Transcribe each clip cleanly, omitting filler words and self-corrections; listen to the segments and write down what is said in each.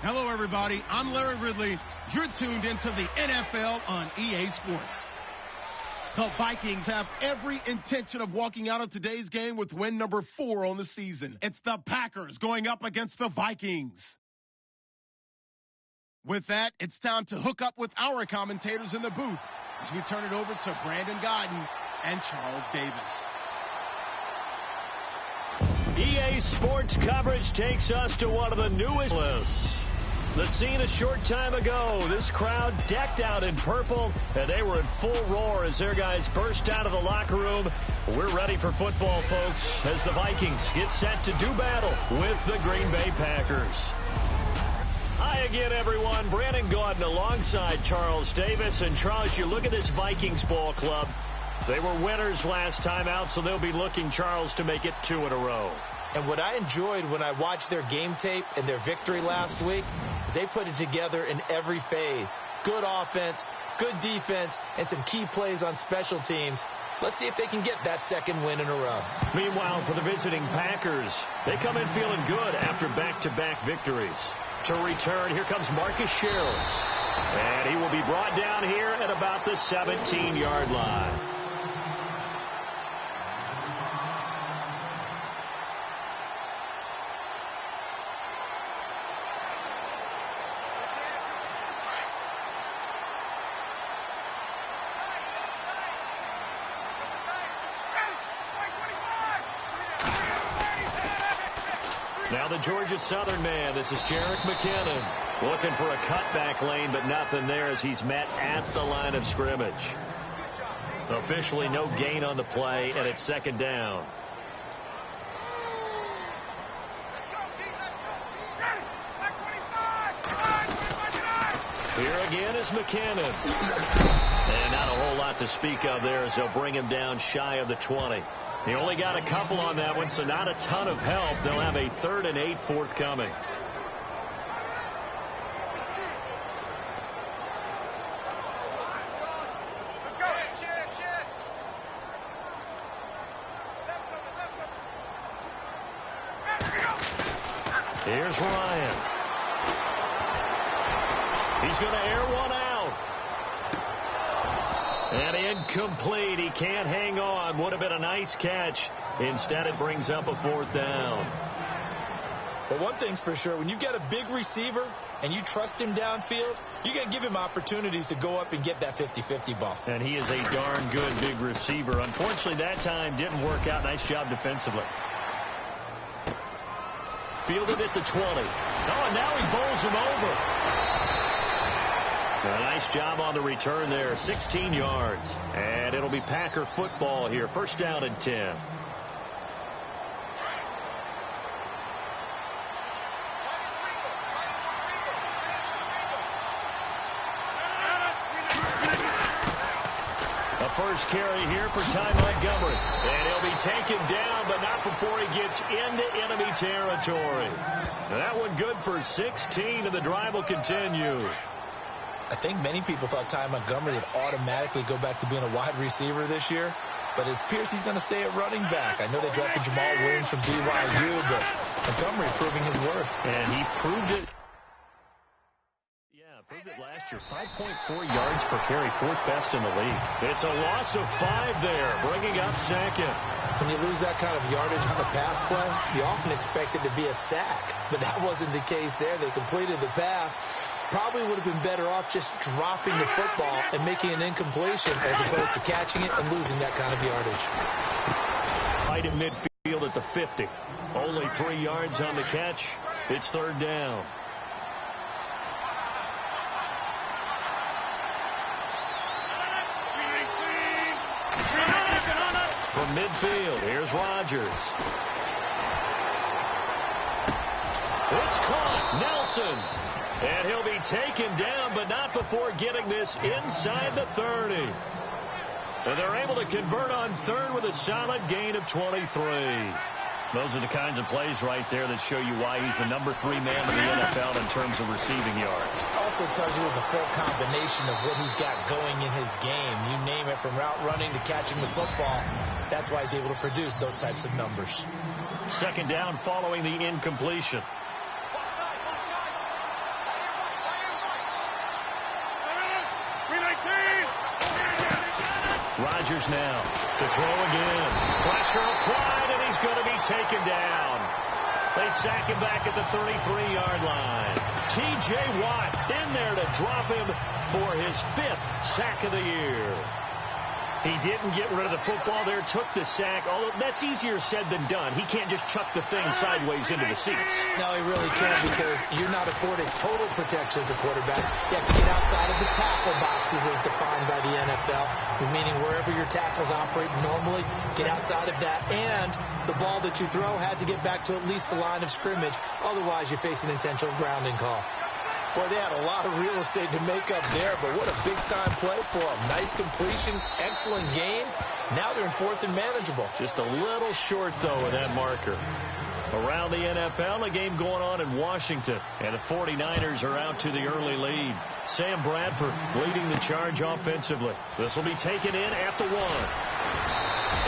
Hello, everybody. I'm Larry Ridley. You're tuned into the NFL on EA Sports. The Vikings have every intention of walking out of today's game with win number 4 on the season. It's the Packers going up against the Vikings. With that, it's time to hook up with our commentators in the booth as we turn it over to Brandon Godden and Charles Davis. EA Sports coverage takes us to one of the newest lists. The scene a short time ago, this crowd decked out in purple, and they were in full roar as their guys burst out of the locker room. We're ready for football, folks, as the Vikings get set to do battle with the Green Bay Packers. Hi again, everyone. Brandon Gaudin alongside Charles Davis. And Charles, you look at this Vikings ball club. They were winners last time out, so they'll be looking, Charles, to make it 2 in a row. And what I enjoyed when I watched their game tape and their victory last week is they put it together in every phase. Good offense, good defense, and some key plays on special teams. Let's see if they can get that second win in a row. Meanwhile, for the visiting Packers, they come in feeling good after back-to-back victories. To return, here comes Marcus Sherrills. And he will be brought down here at about the 17-yard line. Now the Georgia Southern man, this is Jerick McKinnon, looking for a cutback lane, but nothing there as he's met at the line of scrimmage. Officially no gain on the play, and it's second down. Here again is McKinnon. And not a whole lot to speak of there as they'll bring him down shy of the 20. He only got a couple on that one, so not a ton of help. They'll have a 3rd and 8 forthcoming. Here's Ryan. He's going to air one out. And incomplete. He can't hang on. Would have been a nice catch. Instead, it brings up a 4th down. But one thing's for sure, when you've got a big receiver and you trust him downfield, you're going to give him opportunities to go up and get that 50-50 ball. And he is a darn good big receiver. Unfortunately, that time didn't work out. Nice job defensively. Fielded at the 20. Oh, and now he bowls him over. A nice job on the return there, 16 yards. And it'll be Packer football here, 1st down and 10. A first carry here for Ty Montgomery. And he'll be taken down, but not before he gets into enemy territory. That one good for 16, and the drive will continue. I think many people thought Ty Montgomery would automatically go back to being a wide receiver this year, but it appears he's going to stay at running back. I know they drafted Jamal Williams from BYU, but Montgomery proving his worth. And he proved it. Yeah, proved it last year. 5.4 yards per carry, 4th best in the league. It's a loss of 5 there, bringing up 2nd. When you lose that kind of yardage on a pass play, you often expect it to be a sack, but that wasn't the case there. They completed the pass. Probably would have been better off just dropping the football and making an incompletion as opposed to catching it and losing that kind of yardage. Right in midfield at the 50. Only 3 yards on the catch. It's 3rd down. From midfield, here's Rodgers. It's caught. Nelson. And he'll be taken down, but not before getting this inside the 30. And they're able to convert on 3rd with a solid gain of 23. Those are the kinds of plays right there that show you why he's the number 3 man in the NFL in terms of receiving yards. Also tells you it's a full combination of what he's got going in his game. You name it, from route running to catching the football. That's why he's able to produce those types of numbers. 2nd down following the incompletion. Rodgers now to throw again. Pressure applied, and he's going to be taken down. They sack him back at the 33-yard line. T.J. Watt in there to drop him for his 5th sack of the year. He didn't get rid of the football there, took the sack. Although that's easier said than done. He can't just chuck the thing sideways into the seats. No, he really can't, because you're not afforded total protection as a quarterback. You have to get outside of the tackle boxes as defined by the NFL, meaning wherever your tackles operate normally, get outside of that. And the ball that you throw has to get back to at least the line of scrimmage. Otherwise, you face an intentional grounding call. Boy, they had a lot of real estate to make up there, but what a big-time play for them. Nice completion, excellent game. Now they're in 4th and manageable. Just a little short, though, with that marker. Around the NFL, a game going on in Washington, and the 49ers are out to the early lead. Sam Bradford leading the charge offensively. This will be taken in at the 1.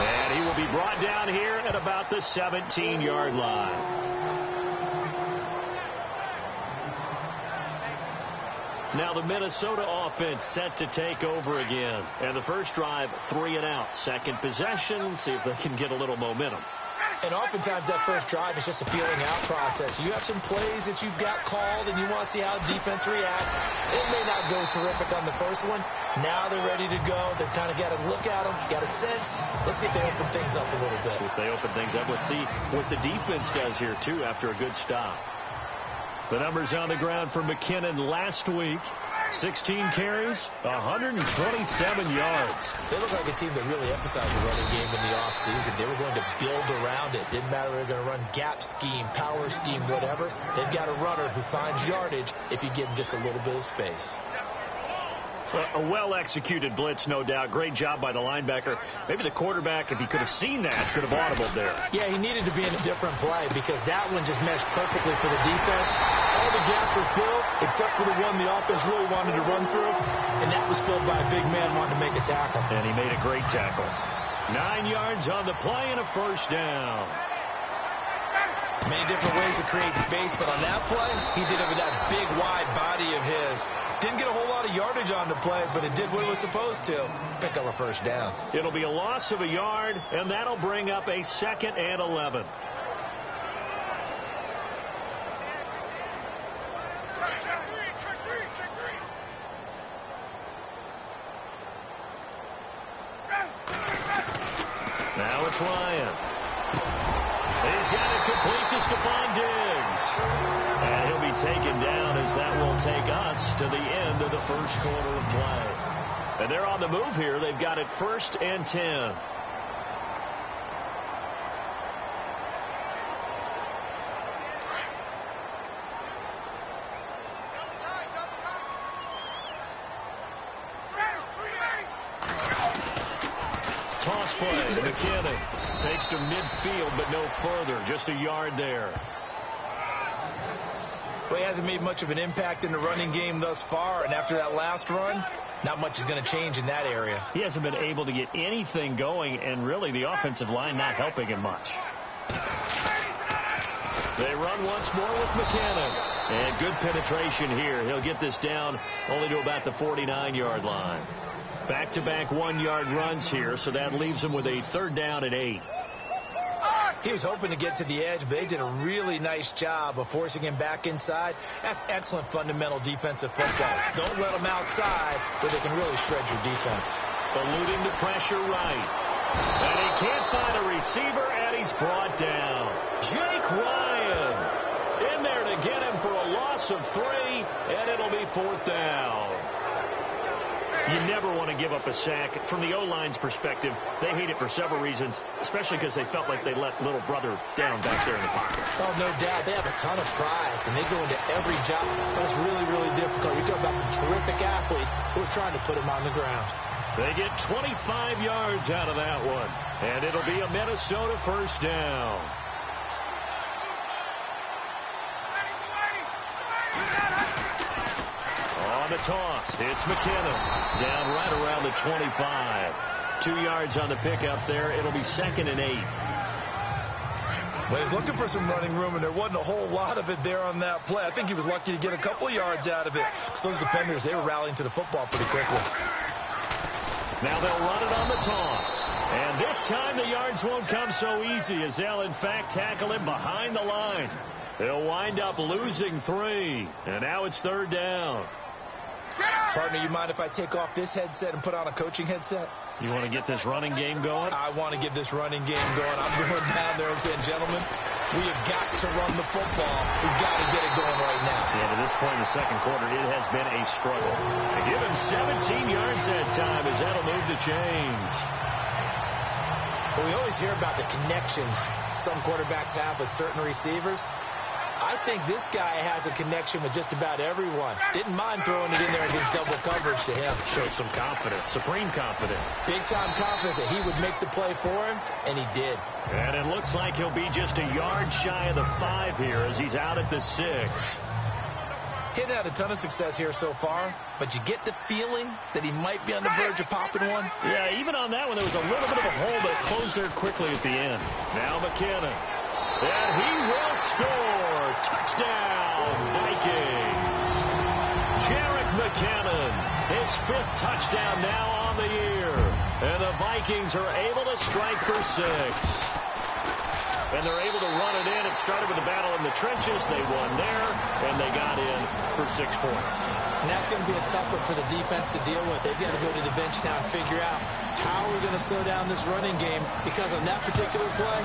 And he will be brought down here at about the 17-yard line. Now the Minnesota offense set to take over again. And the first drive, 3 and out. Second possession, see if they can get a little momentum. And oftentimes that first drive is just a feeling out process. You have some plays that you've got called, and you want to see how defense reacts. It may not go terrific on the first one. Now they're ready to go. They've kind of got to look at them, got a sense. Let's see if they open things up a little bit. See if they open things up. Let's see what the defense does here, too, after a good stop. The numbers on the ground for McKinnon last week. 16 carries, 127 yards. They look like a team that really emphasized the running game in the offseason. They were going to build around it. Didn't matter if they were going to run gap scheme, power scheme, whatever. They've got a runner who finds yardage if you give him just a little bit of space. A well-executed blitz, no doubt. Great job by the linebacker. Maybe the quarterback, if he could have seen that, could have audibled there. Yeah, he needed to be in a different play, because that one just meshed perfectly for the defense. All the gaps were filled, except for the one the offense really wanted to run through, and that was filled by a big man wanting to make a tackle. And he made a great tackle. 9 yards on the play and a first down. Many different ways to create space, but on that play, he did it with that big, wide body of his. Didn't get a whole lot of yardage on the play, but it did what it was supposed to. Pick up a first down. It'll be a loss of a yard, and that'll bring up a 2nd and 11. Now it's Ryan. He's got it complete to Stephon Diggs. And he'll be taken down, as that will take us to the end of the first quarter of play. And they're on the move here. They've got it 1st and 10. Toss play to McKinnon. Takes to midfield, but no further. Just a yard there. Well, he hasn't made much of an impact in the running game thus far, and after that last run, not much is going to change in that area. He hasn't been able to get anything going, and really the offensive line not helping him much. They run once more with McKinnon. And good penetration here. He'll get this down only to about the 49-yard line. Back-to-back 1-yard runs here, so that leaves him with a 3rd down and 8. He was hoping to get to the edge, but they did a really nice job of forcing him back inside. That's excellent fundamental defensive football. Don't let them outside where they can really shred your defense. Eluding the pressure right. And he can't find a receiver, and he's brought down. Jake Ryan in there to get him for a loss of 3, and it'll be 4th down. You never want to give up a sack. From the O-line's perspective, they hate it for several reasons, especially because they felt like they let little brother down back there in the pocket. Oh, no doubt. They have a ton of pride, and they go into every job. That's really, really difficult. You're talking about some terrific athletes who are trying to put him on the ground. They get 25 yards out of that one, and it'll be a Minnesota first down. On the toss, it's McKinnon. Down right around the 25. 2 yards on the pickup there. It'll be 2nd and 8. Well, he's looking for some running room, and there wasn't a whole lot of it there on that play. I think he was lucky to get a couple of yards out of it, because those defenders, they were rallying to the football pretty quickly. Now they'll run it on the toss. And this time the yards won't come so easy as they'll, in fact, tackle him behind the line. They'll wind up losing 3. And now it's 3rd down. Partner, you mind if I take off this headset and put on a coaching headset? You want to get this running game going? I want to get this running game going. I'm going down there and saying, gentlemen, we have got to run the football. We've got to get it going right now. Yeah, to this point in the second quarter, it has been a struggle. They give him 17 yards that time as that'll move the chains. Well, we always hear about the connections some quarterbacks have with certain receivers. I think this guy has a connection with just about everyone. Didn't mind throwing it in there against double coverage to him. Showed some confidence, supreme confidence. Big-time confidence that he would make the play for him, and he did. And it looks like he'll be just a yard shy of the 5 here as he's out at the 6. He's had a ton of success here so far, but you get the feeling that he might be on the verge of popping one. Yeah, even on that one, there was a little bit of a hole, but it closed there quickly at the end. Now McKinnon. And he will score. Touchdown, Vikings. Jerick McKinnon, his 5th touchdown now on the year. And the Vikings are able to strike for 6. And they're able to run it in. It started with a battle in the trenches. They won there, and they got in for 6 points. And that's going to be a tougher for the defense to deal with. They've got to go to the bench now and figure out how we're going to slow down this running game, because on that particular play,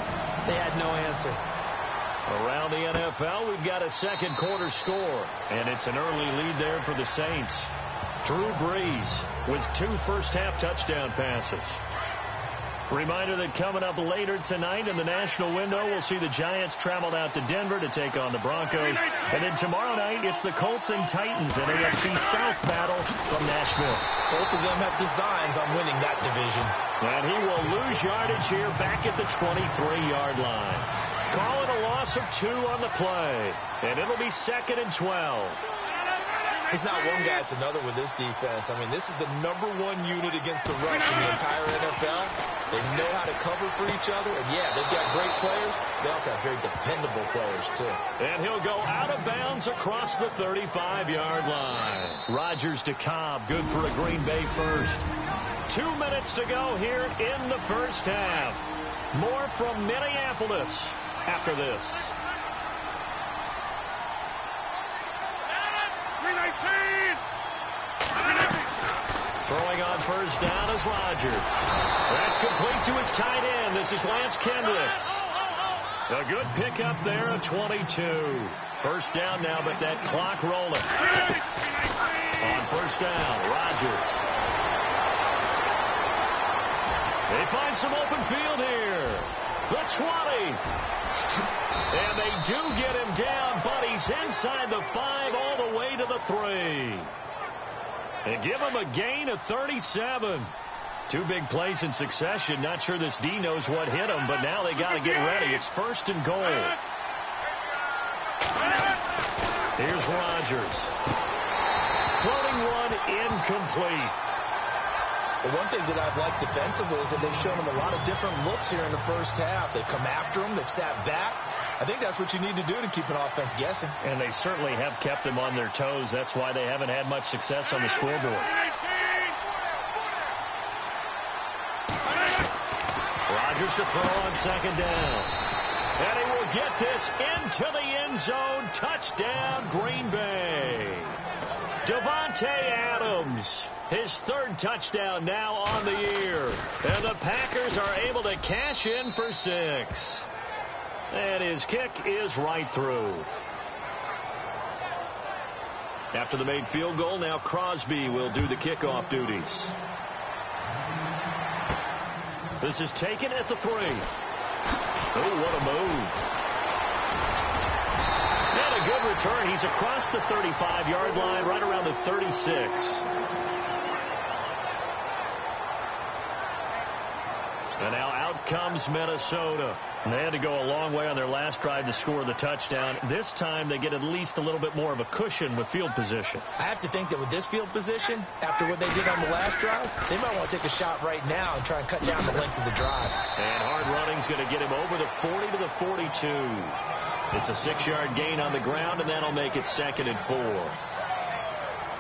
they had no answer. Around the NFL, we've got a second quarter score, and it's an early lead there for the Saints. Drew Brees with 2 first-half touchdown passes. Reminder that coming up later tonight in the national window, we'll see the Giants travel out to Denver to take on the Broncos. And then tomorrow night, it's the Colts and Titans, an AFC South battle from Nashville. Both of them have designs on winning that division. And he will lose yardage here back at the 23-yard line. Call it a loss of 2 on the play. And it'll be 2nd and 12. He's not one guy, it's another with this defense. I mean, this is the #1 unit against the rush in the entire NFL. They know how to cover for each other. And, yeah, they've got great players. They also have very dependable players, too. And he'll go out of bounds across the 35-yard line. Rodgers to Cobb, good for a Green Bay first. 2 minutes to go here in the first half. More from Minneapolis after this. Throwing on first down is Rodgers. That's complete to his tight end. This is Lance Kendricks. A good pickup there at 22. First down now, but that clock rolling. On first down, Rodgers. They find some open field here. The 20. And they do get him down, but he's inside the 5 all the way to the 3. And give him a gain of 37. 2 big plays in succession. Not sure this D knows what hit him, but now they got to get ready. It's 1st and goal. Here's Rodgers. Floating one incomplete. The one thing that I've liked defensively is that they've shown him a lot of different looks here in the first half. They've come after him. They've sat back. I think that's what you need to do to keep an offense guessing. And they certainly have kept them on their toes. That's why they haven't had much success on the scoreboard. Rodgers to throw on second down. And he will get this into the end zone. Touchdown, Green Bay. Davante Adams, his 3rd touchdown now on the year. And the Packers are able to cash in for 6. And his kick is right through. After the made field goal, now Crosby will do the kickoff duties. This is taken at the 3. Oh, what a move. And a good return. He's across the 35-yard line, right around the 36. And now out comes Minnesota. And they had to go a long way on their last drive to score the touchdown. This time they get at least a little bit more of a cushion with field position. I have to think that with this field position, after what they did on the last drive, they might want to take a shot right now and try and cut down the length of the drive. And hard running's going to get him over the 40 to the 42. It's a 6-yard gain on the ground, and that'll make it 2nd and 4.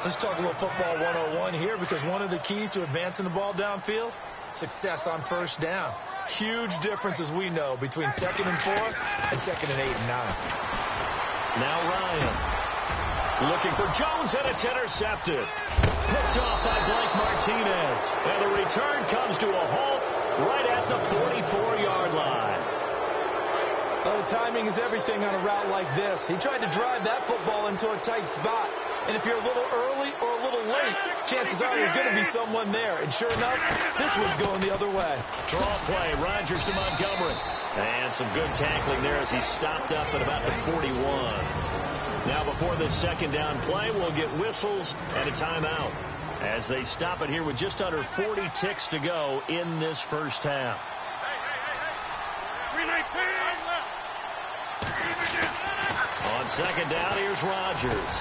Let's talk a little football 101 here, because one of the keys to advancing the ball downfield, success on first down. Huge difference, as we know, between 2nd and 4 and 2nd and 8 and 9. Now Ryan looking for Jones, and it's intercepted. Picked off by Blake Martinez. And the return comes to a halt right at the 44-yard line. Well, the timing is everything on a route like this. He tried to drive that football into a tight spot. And if you're a little early or a little late, chances are there's going to be someone there. And sure enough, this one's going the other way. Draw play, Rodgers to Montgomery. And some good tackling there as he stopped up at about the 41. Now before this second down play, we'll get whistles and a timeout as they stop it here with just under 40 ticks to go in this first half. On second down, here's Rodgers.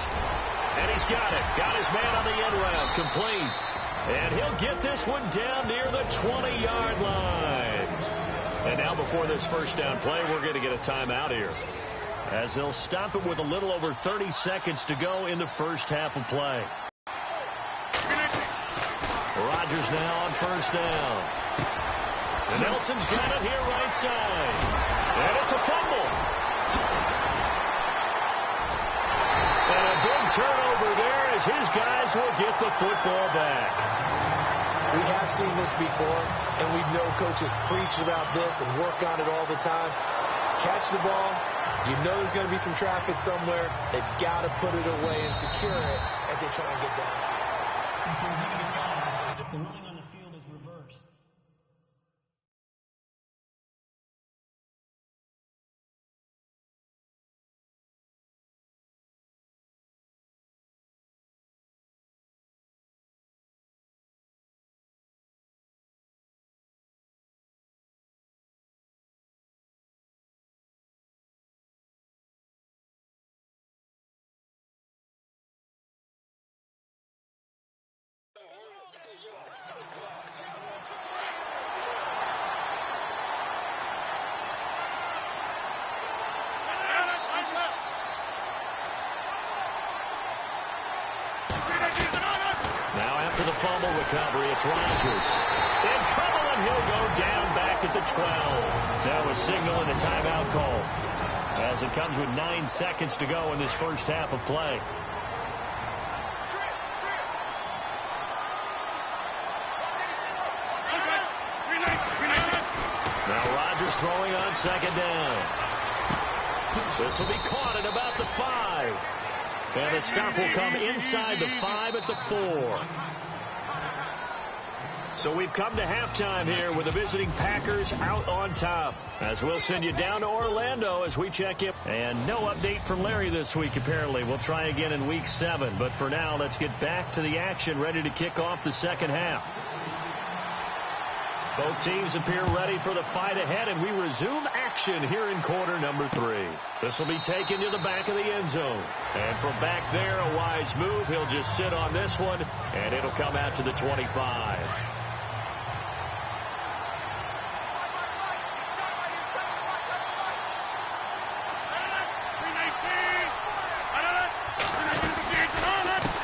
And he's got it. Got his man on the end round. Complete. And he'll get this one down near the 20-yard line. And now before this first down play, we're going to get a timeout here, as they'll stop it with a little over 30 seconds to go in the first half of play. Rodgers now on first down. And Nelson's got it here right side. And it's a fumble. And a big turnover there as his guys will get the football back. We have seen this before, and we know coaches preach about this and work on it all the time. Catch the ball. You know there's going to be some traffic somewhere. They've got to put it away and secure it as they try and get down. The ruling on the field is reversed. For the fumble recovery, it's Rodgers. In trouble, and he'll go down back at the 12. Now a signal and a timeout call, as it comes with 9 seconds to go in this first half of play. Now Rodgers throwing on second down. This will be caught at about the 5. And the stop will come inside the 5 at the 4. So we've come to halftime here with the visiting Packers out on top, as we'll send you down to Orlando as we check in. And no update from Larry this week, apparently. We'll try again in week 7. But for now, let's get back to the action, ready to kick off the second half. Both teams appear ready for the fight ahead, and we resume action here in quarter number 3. This will be taken to the back of the end zone. And from back there, a wise move. He'll just sit on this one, and it'll come out to the 25.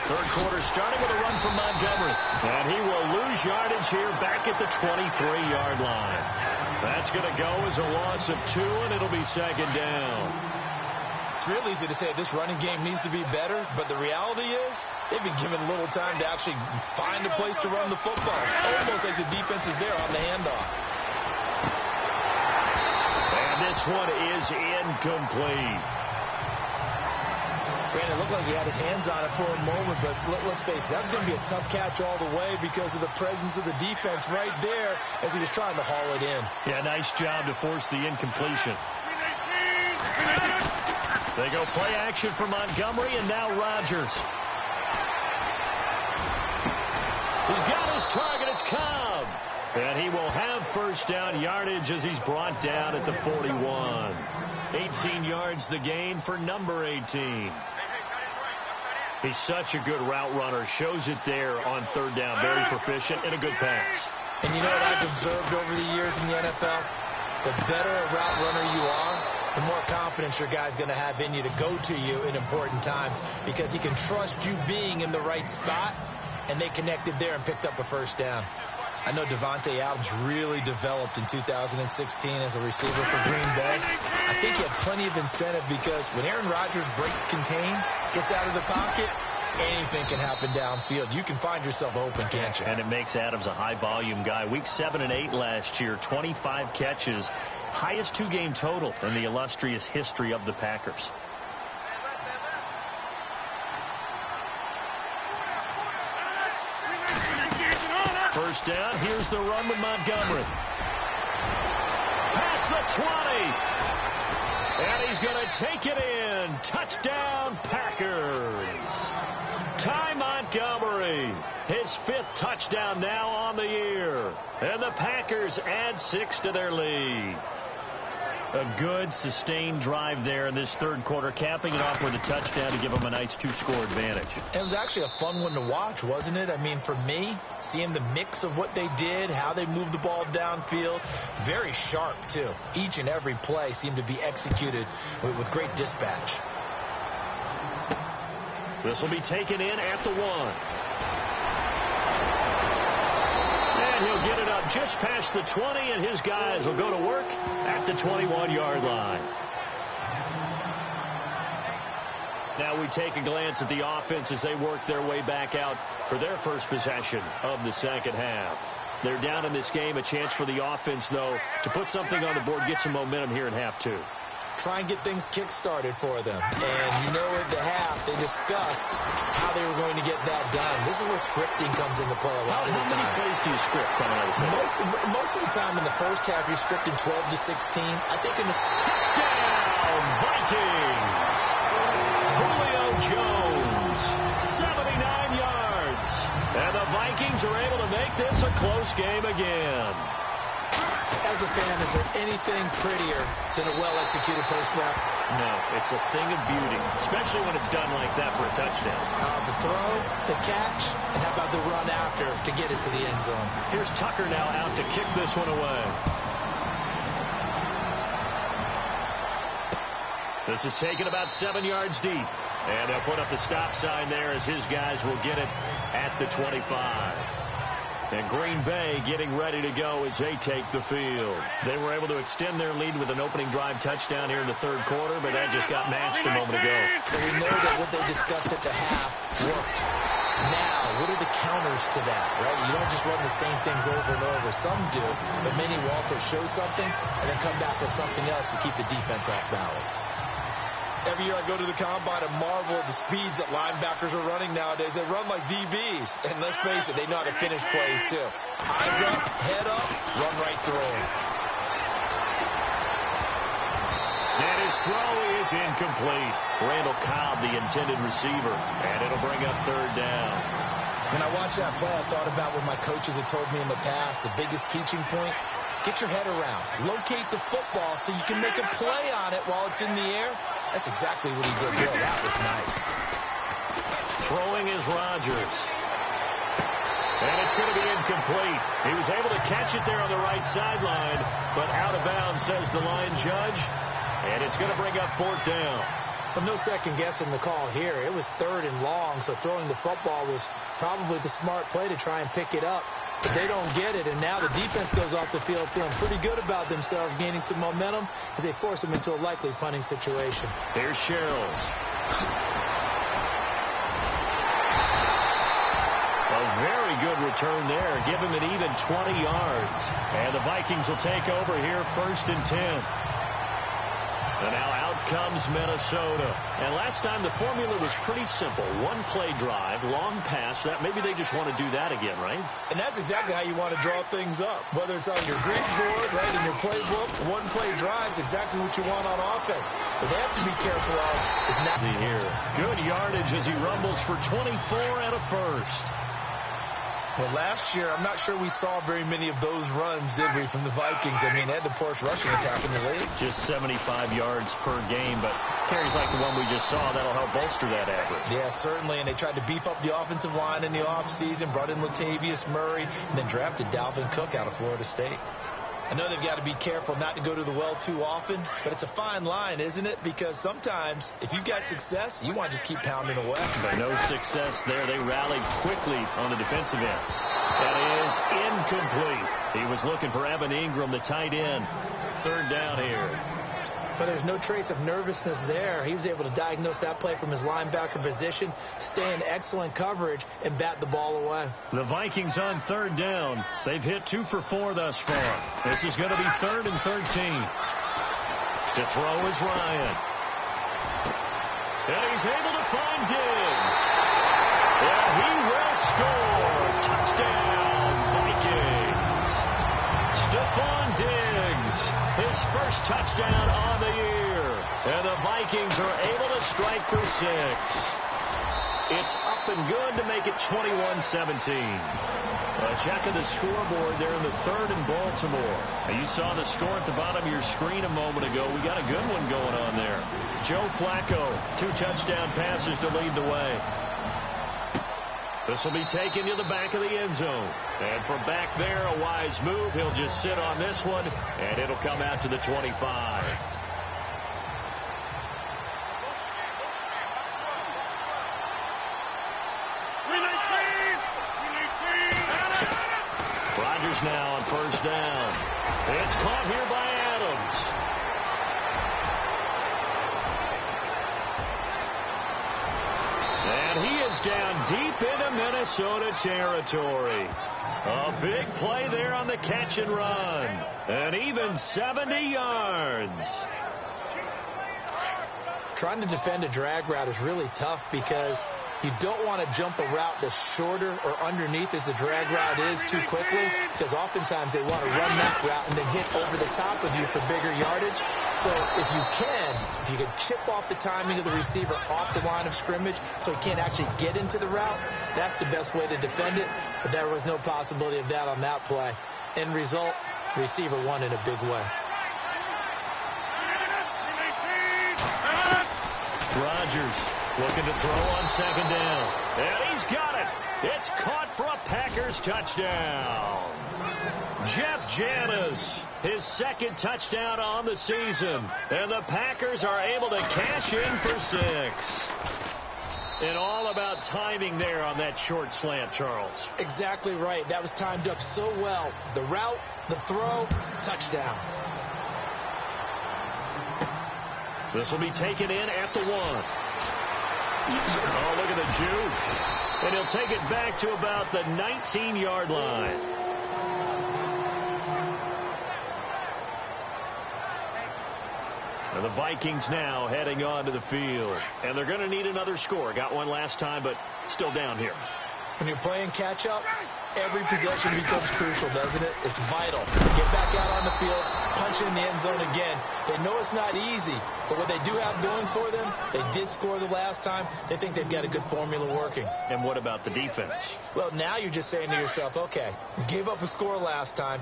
Third quarter starting with a run from Montgomery. And he will lose yardage here back at the 23-yard line. That's going to go as a loss of 2, and it'll be second down. It's real easy to say this running game needs to be better, but the reality is they've been given little time to actually find a place to run the football. It's almost like the defense is there on the handoff. And this one is incomplete. Brandon, it looked like he had his hands on it for a moment, but let's face it, that was going to be a tough catch all the way because of the presence of the defense right there as he was trying to haul it in. Yeah, nice job to force the incompletion. They go play action for Montgomery, and now Rodgers. He's got his target. It's Cobb. And he will have first down yardage as he's brought down at the 41. 18 yards the gain for number 18. He's such a good route runner. Shows it there on third down. Very proficient and a good pass. And you know what I've observed over the years in the NFL? The better a route runner you are, the more confidence your guy's going to have in you to go to you in important times, because he can trust you being in the right spot, and they connected there and picked up a first down. I know Davante Adams really developed in 2016 as a receiver for Green Bay. I think he had plenty of incentive, because when Aaron Rodgers breaks contain, gets out of the pocket, anything can happen downfield. You can find yourself open, can't you? And it makes Adams a high-volume guy. Week 7 and 8 last year, 25 catches, highest two-game total in the illustrious history of the Packers. First down, here's the run with Montgomery. Past the 20. And he's going to take it in. Touchdown, Packers. Ty Montgomery, his 5th touchdown now on the year. And the Packers add 6 to their lead. A good, sustained drive there in this third quarter, capping it off with a touchdown to give them a nice 2-score advantage. It was actually a fun one to watch, wasn't it? I mean, for me, seeing the mix of what they did, how they moved the ball downfield, very sharp, too. Each and every play seemed to be executed with great dispatch. This will be taken in at the 1. And he'll get it up just past the 20, and his guys will go to work at the 21-yard line. Now we take a glance at the offense as they work their way back out for their first possession of the second half. They're down in this game. A chance for the offense, though, to put something on the board, get some momentum here in half 2. Try and get things kick-started for them. And you know, at the half, they discussed how they were going to get that done. This is where scripting comes into play a lot of the time. How many plays do you script coming out of the Most of the time in the first half, you're scripting 12 to 16. I think in the touchdown, Vikings. Julio Jones, 79 yards. And the Vikings are able to make this a close game again. As a fan, is there anything prettier than a well-executed post route? No, it's a thing of beauty, especially when it's done like that for a touchdown. The throw, the catch, and how about the run after to get it to the end zone? Here's Tucker now out to kick this one away. This is taken about 7 yards deep. And they'll put up the stop sign there as his guys will get it at the 25. And Green Bay getting ready to go as they take the field. They were able to extend their lead with an opening drive touchdown here in the third quarter, but that just got matched a moment ago. So we know that what they discussed at the half worked. Now, what are the counters to that, right? You don't just run the same things over and over. Some do, but many will also show something and then come back with something else to keep the defense off balance. Every year I go to the combine and marvel at the speeds that linebackers are running nowadays. They run like DBs. And let's face it, they know how to finish plays too. Eyes up, head up, run right through them. And his throw is incomplete. Randall Cobb, the intended receiver. And it'll bring up third down. When I watched that play, I thought about what my coaches had told me in the past. The biggest teaching point, get your head around. Locate the football so you can make a play on it while it's in the air. That's exactly what he did there. That was nice. Throwing is Rodgers. And it's going to be incomplete. He was able to catch it there on the right sideline, but out of bounds, says the line judge. And it's going to bring up fourth down. Well, no second guessing the call here. It was 3rd and long, so throwing the football was probably the smart play to try and pick it up. But they don't get it, and now the defense goes off the field feeling pretty good about themselves, gaining some momentum as they force them into a likely punting situation. Here's Sherrills. A very good return there. Give him an even 20 yards. And the Vikings will take over here 1st and 10. And now out comes Minnesota. And last time the formula was pretty simple. One play drive, long pass. That maybe they just want to do that again, right? And that's exactly how you want to draw things up. Whether it's on your grease board, right, in your playbook, one play drive is exactly what you want on offense. But they have to be careful of is not here. Good yardage as he rumbles for 24 and a first. Well, last year, I'm not sure we saw very many of those runs, did we, from the Vikings? I mean, they had the poorest rushing attack in the league. Just 75 yards per game, but carries like the one we just saw, that'll help bolster that average. Yeah, certainly, and they tried to beef up the offensive line in the offseason, brought in Latavius Murray, and then drafted Dalvin Cook out of Florida State. I know they've got to be careful not to go to the well too often, but it's a fine line, isn't it? Because sometimes if you've got success, you want to just keep pounding away. But no success there. They rallied quickly on the defensive end. That is incomplete. He was looking for Evan Ingram, the tight end. Third down here. But there's no trace of nervousness there. He was able to diagnose that play from his linebacker position, stay in excellent coverage, and bat the ball away. The Vikings on third down. They've hit 2 for 4 thus far. This is going to be 3rd and 13. To throw is Ryan. And he's able to find Diggs. And he will score. Touchdown, Vikings. Stephon Diggs. His first touchdown on the year. And the Vikings are able to strike for 6. It's up and good to make it 21-17. A check of the scoreboard there in the 3rd and Baltimore. Now you saw the score at the bottom of your screen a moment ago. We got a good one going on there. Joe Flacco, 2 touchdown passes to lead the way. This will be taken to the back of the end zone. And from back there, a wise move. He'll just sit on this one, and it'll come out to the 25. Rodgers now on first down. It's caught here by Adams. And he is down deep into Minnesota territory. A big play there on the catch and run. And even 70 yards. Trying to defend a drag route is really tough because you don't want to jump a route that's shorter or underneath as the drag route is too quickly, because oftentimes they want to run that route and then hit over the top of you for bigger yardage. So if you can chip off the timing of the receiver off the line of scrimmage so he can't actually get into the route, that's the best way to defend it. But there was no possibility of that on that play. End result, receiver won in a big way. Rodgers looking to throw on second down. And he's got it. It's caught for a Packers touchdown. Jeff Janis, his second touchdown on the season. And the Packers are able to cash in for 6. And all about timing there on that short slant, Charles. Exactly right. That was timed up so well. The route, the throw, touchdown. This will be taken in at the 1. Oh, look at the juke. And he'll take it back to about the 19-yard line. And the Vikings now heading onto the field. And they're going to need another score. Got one last time, but still down here. When you're playing catch-up, every possession becomes crucial, doesn't it? It's vital. Get back out on the field, punch in the end zone again. They know it's not easy, but what they do have going for them, they did score the last time. They think they've got a good formula working. And what about the defense? Well, now you're just saying to yourself, okay, we gave up a score last time.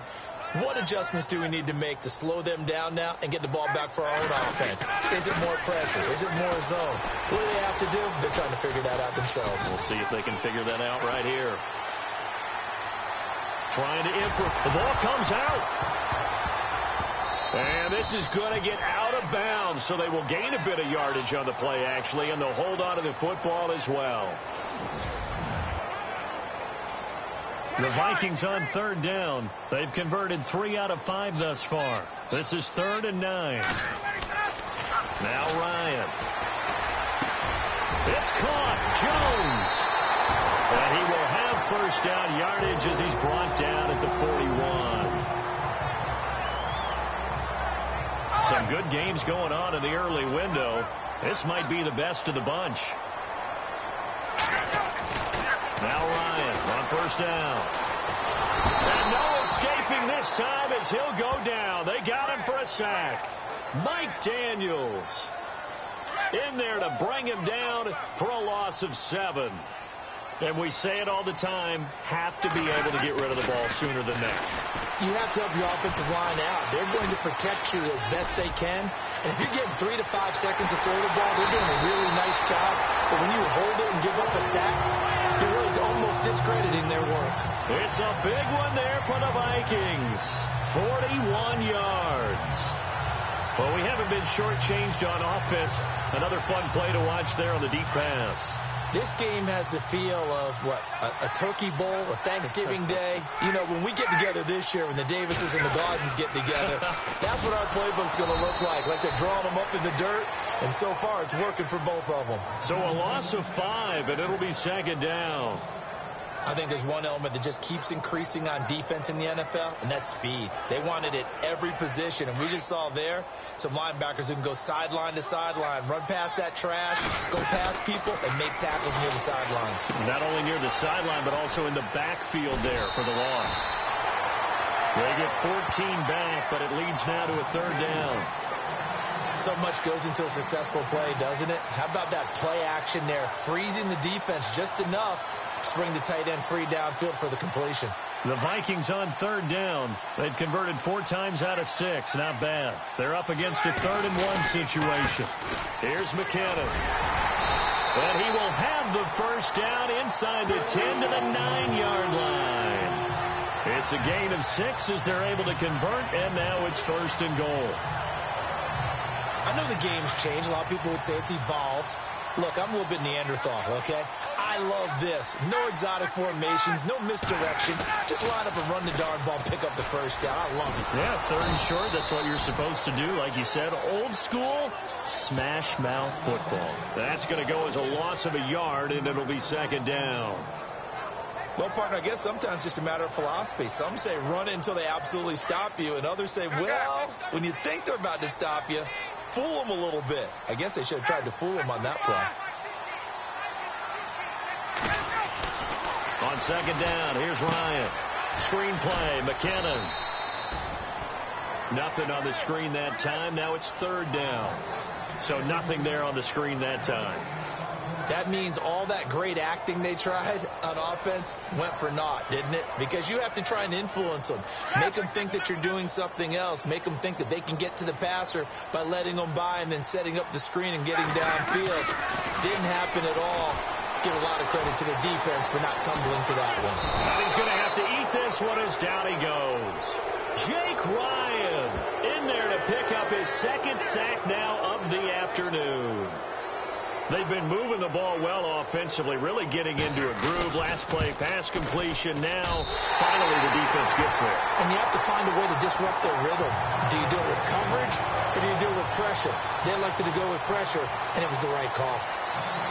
What adjustments do we need to make to slow them down now and get the ball back for our own offense? Is it more pressure? Is it more zone? What do they have to do? They're trying to figure that out themselves. We'll see if they can figure that out right here. Trying to improve. The ball comes out. And this is going to get out of bounds, so they will gain a bit of yardage on the play, actually, and they'll hold on to the football as well. The Vikings on third down. They've converted 3 out of 5 thus far. This is 3rd and 9. Now Ryan. It's caught. Jones. And he will have first down yardage as he's brought down at the 41. Some good games going on in the early window. This might be the best of the bunch. Now Ryan on first down. And no escaping this time as he'll go down. They got him for a sack. Mike Daniels in there to bring him down for a loss of 7. And we say it all the time, have to be able to get rid of the ball sooner than that. You have to help your offensive line out. They're going to protect you as best they can. And if you're getting 3 to 5 seconds to throw the ball, they're doing a really nice job. But when you hold it and give up a sack, you're really almost discrediting their work. It's a big one there for the Vikings. 41 yards. Well, we haven't been shortchanged on offense. Another fun play to watch there on the deep pass. This game has the feel of, a turkey bowl, a Thanksgiving day. You know, when we get together this year, when the Davises and the Gardens get together, that's what our playbook's going to look like. Like they're drawing them up in the dirt, and so far it's working for both of them. So a loss of 5, and it'll be second down. I think there's one element that just keeps increasing on defense in the NFL, and that's speed. They want it at every position, and we just saw there some linebackers who can go sideline to sideline, run past that trash, go past people, and make tackles near the sidelines. Not only near the sideline, but also in the backfield there for the loss. They get 14 back, but it leads now to a third down. So much goes into a successful play, doesn't it? How about that play action there, freezing the defense just enough to bring the tight end free downfield for the completion. The Vikings on third down. They've converted 4 times out of 6. Not bad. They're up against a 3rd and 1 situation. Here's McKinnon. And he will have the first down inside the 10 to the 9-yard line. It's a gain of 6 as they're able to convert, and now it's 1st and goal. I know the game's changed. A lot of people would say it's evolved. Look, I'm a little bit Neanderthal, okay? I love this. No exotic formations, no misdirection. Just line up and run the darn ball, pick up the first down. I love it. Yeah, 3rd and short. That's what you're supposed to do. Like you said, old school smash mouth football. That's going to go as a loss of a yard, and it'll be 2nd down. Well, partner, I guess sometimes it's just a matter of philosophy. Some say run it until they absolutely stop you, and others say, well, when you think they're about to stop you, fool them a little bit. I guess they should have tried to fool them on that play. On 2nd down, here's Ryan. Screen play, McKinnon. Nothing on the screen that time. Now it's 3rd down. So nothing there on the screen that time. That means all that great acting they tried on offense went for naught, didn't it? Because you have to try and influence them. Make them think that you're doing something else. Make them think that they can get to the passer by letting them by and then setting up the screen and getting downfield. Didn't happen at all. Give a lot of credit to the defense for not tumbling to that one. And he's going to have to eat this one as down he goes. Jake Ryan in there to pick up his 2nd sack now of the afternoon. They've been moving the ball well offensively, really getting into a groove. Last play, pass completion. Now, finally, the defense gets there. And you have to find a way to disrupt their rhythm. Do you do it with coverage, or do you do it with pressure? They elected to go with pressure, and it was the right call.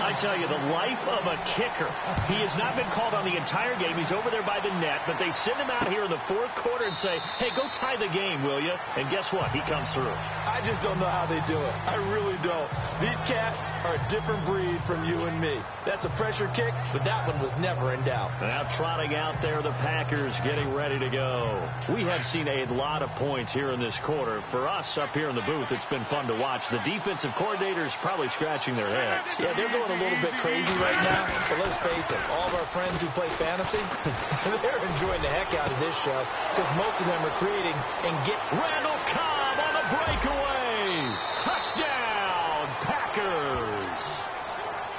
I tell you, the life of a kicker. He has not been called on the entire game. He's over there by the net, but they send him out here in the 4th quarter and say, hey, go tie the game, will you? And guess what? He comes through. I just don't know how they do it. I really don't. These cats are a different breed from you and me. That's a pressure kick, but that one was never in doubt. Now trotting out there, the Packers getting ready to go. We have seen a lot of points here in this quarter. For us up here in the booth, it's been fun to watch. The defensive coordinators probably scratching their heads. Yeah, they're going a little bit crazy right now, but let's face it, all of our friends who play fantasy, they're enjoying the heck out of this show because most of them are creating and get Randall Cobb on the breakaway. Touchdown, Packers.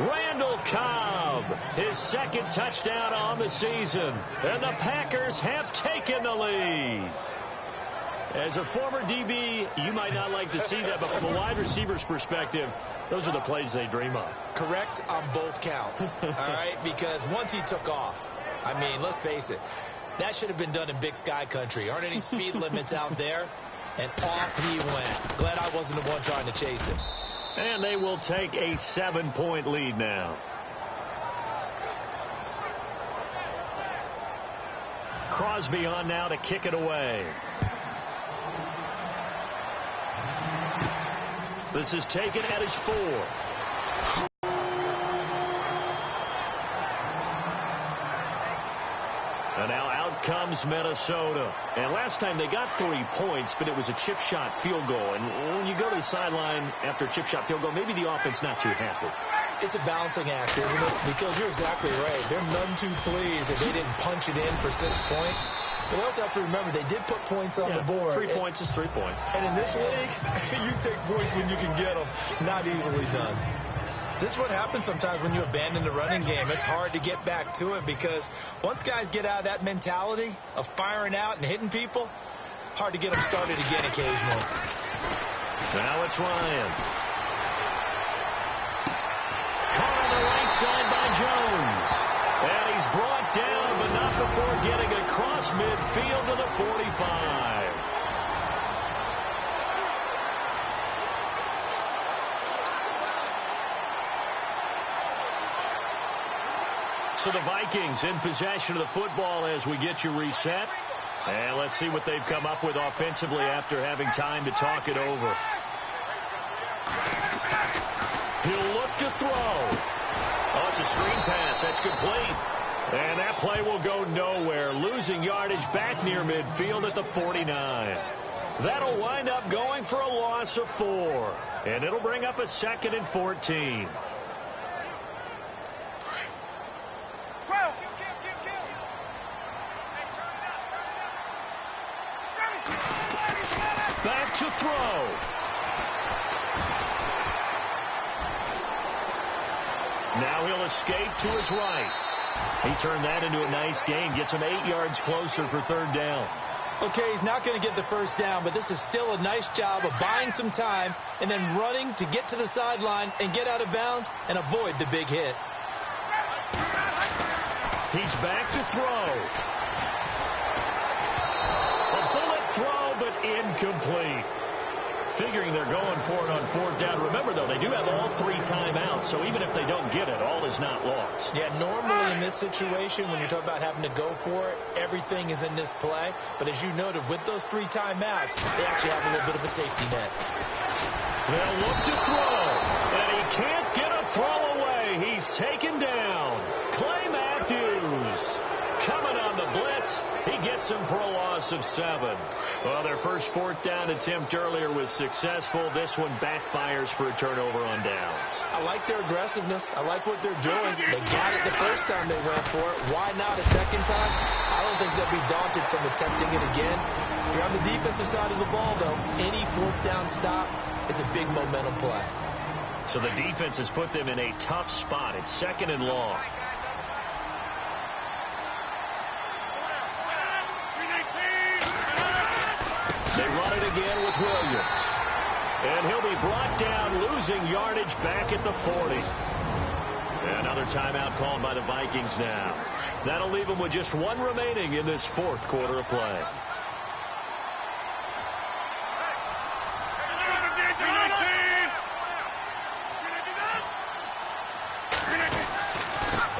Randall Cobb, his 2nd touchdown on the season, and the Packers have taken the lead. As a former DB, you might not like to see that, but from a wide receiver's perspective, those are the plays they dream of. Correct on both counts, all right? Because once he took off, I mean, let's face it, that should have been done in Big Sky country. Aren't any speed limits out there? And off he went. Glad I wasn't the one trying to chase it. And they will take a 7-point lead now. Crosby on now to kick it away. This is taken at his 4. And now out comes Minnesota. And last time they got 3 points, but it was a chip shot field goal. And when you go to the sideline after a chip shot field goal, maybe the offense not too happy. It's a balancing act, isn't it? Because you're exactly right. They're none too pleased if they didn't punch it in for 6 points. But we also have to remember they did put points on the board. 3 points is 3 points. And in this league, you take points when you can get them. Not easily done. This is what happens sometimes when you abandon the running game. It's hard to get back to it because once guys get out of that mentality of firing out and hitting people, hard to get them started again occasionally. Now it's Ryan. Caught on the right side by Jones. And he's brought down, but not before getting across midfield to the 45. So the Vikings in possession of the football as we get you reset. And let's see what they've come up with offensively after having time to talk it over. He'll look to throw. Oh, it's a screen pass. That's complete. And that play will go nowhere. Losing yardage back near midfield at the 49. That'll wind up going for a loss of 4. And it'll bring up a 2nd and 14. Back to throw. Now he'll escape to his right. He turned that into a nice gain. Gets him 8 yards closer for 3rd down. Okay, he's not going to get the first down, but this is still a nice job of buying some time and then running to get to the sideline and get out of bounds and avoid the big hit. He's back to throw. A bullet throw, but incomplete. Figuring they're going for it on 4th down. Remember, though, they do have all 3 timeouts, so even if they don't get it, all is not lost. Yeah, normally in this situation, when you're talking about having to go for it, everything is in this play. But as you noted, with those 3 timeouts, they actually have a little bit of a safety net. They'll look to throw, and he can't get a throw away. He's taken down. Clay Matthews coming on the blitz. He gets him for a loss of 7. Well, their first 4th down attempt earlier was successful. This one backfires for a turnover on downs. I like their aggressiveness. I like what they're doing. They got it the first time they went for it. Why not a second time? I don't think they'll be daunted from attempting it again. If you're on the defensive side of the ball, though, any 4th down stop is a big momentum play. So the defense has put them in a tough spot. It's 2nd and long. They run it again with Williams. And he'll be brought down, losing yardage back at the 40. Another timeout called by the Vikings now. That'll leave them with just 1 remaining in this 4th quarter of play.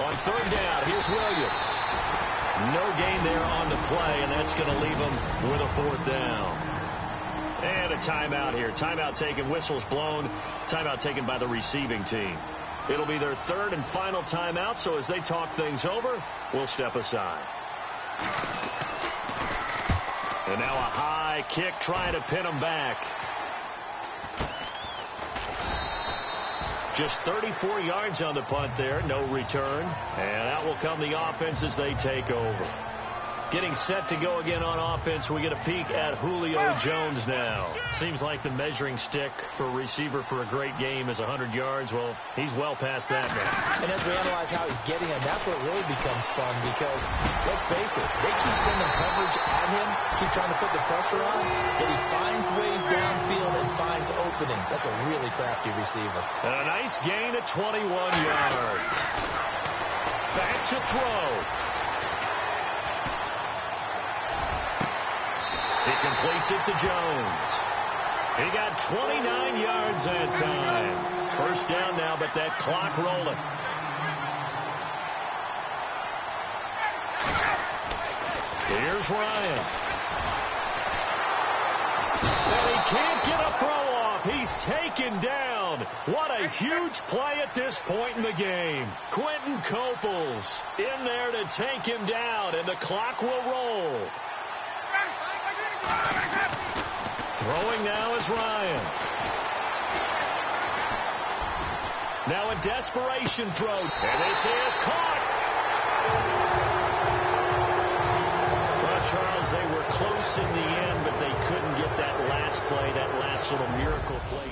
On 3rd down, here's Williams. No gain there on the play, and that's going to leave them with a 4th down. And a timeout here. Timeout taken, whistles blown. Timeout taken by the receiving team. It'll be their 3rd and final timeout, so as they talk things over, we'll step aside. And now a high kick trying to pin them back. Just 34 yards on the punt there, no return. And out will come the offense as they take over. Getting set to go again on offense, we get a peek at Julio Jones now. Seems like the measuring stick for a receiver for a great game is 100 yards. Well, he's well past that now. And as we analyze how he's getting him, that's what really becomes fun because, let's face it, they keep sending coverage at him, keep trying to put the pressure on, but he finds ways downfield and finds openings. That's a really crafty receiver. And a nice gain at 21 yards. Back to throw. He completes it to Jones. He got 29 yards that time. 1st down now, but that clock rolling. Here's Ryan. And he can't get a throw off. He's taken down. What a huge play at this point in the game. Quentin Coples in there to take him down, and the clock will roll. Throwing now is Ryan. Now a desperation throw. And this is caught. Well, Charles, they were close in the end, but they couldn't get that last play, that last little miracle play.